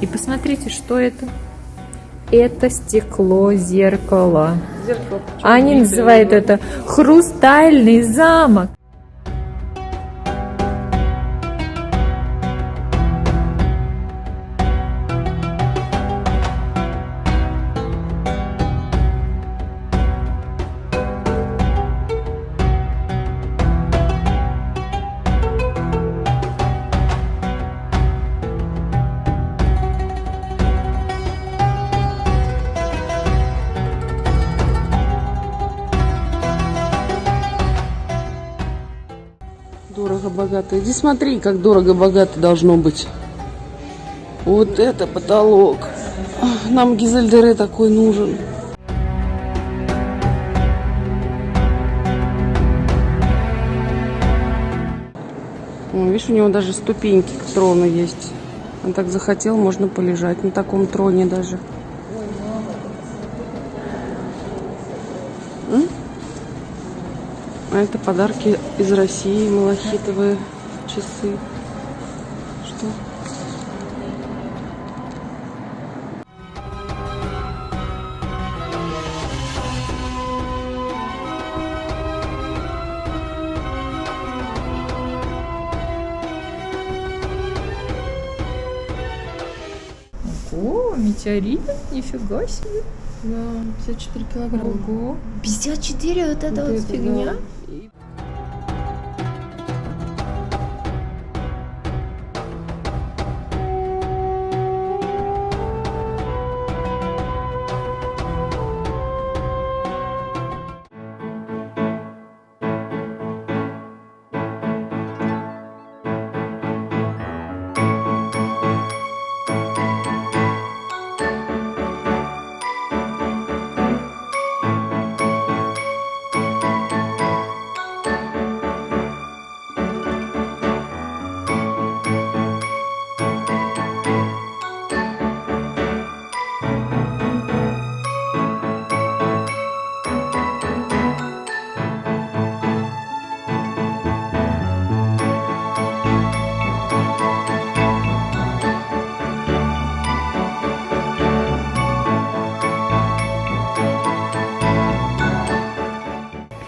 И посмотрите, что это. Это стекло-зеркало. Зеркало. Они называют это хрустальный замок. Дорого-богато. Иди смотри, как дорого-богато должно быть. Вот это потолок. Нам Гизельдере такой нужен. Видишь, у него даже ступеньки к трону есть. Он так захотел, можно полежать на таком троне даже. А это подарки из России, малахитовые часы. Что? О, метеорит, нифига себе. Да, 54 килограмма. Ого. 54, вот эта вот фигня. Да.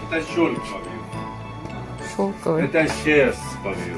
Это шелк побил. Шелковый. Это шерсть побил.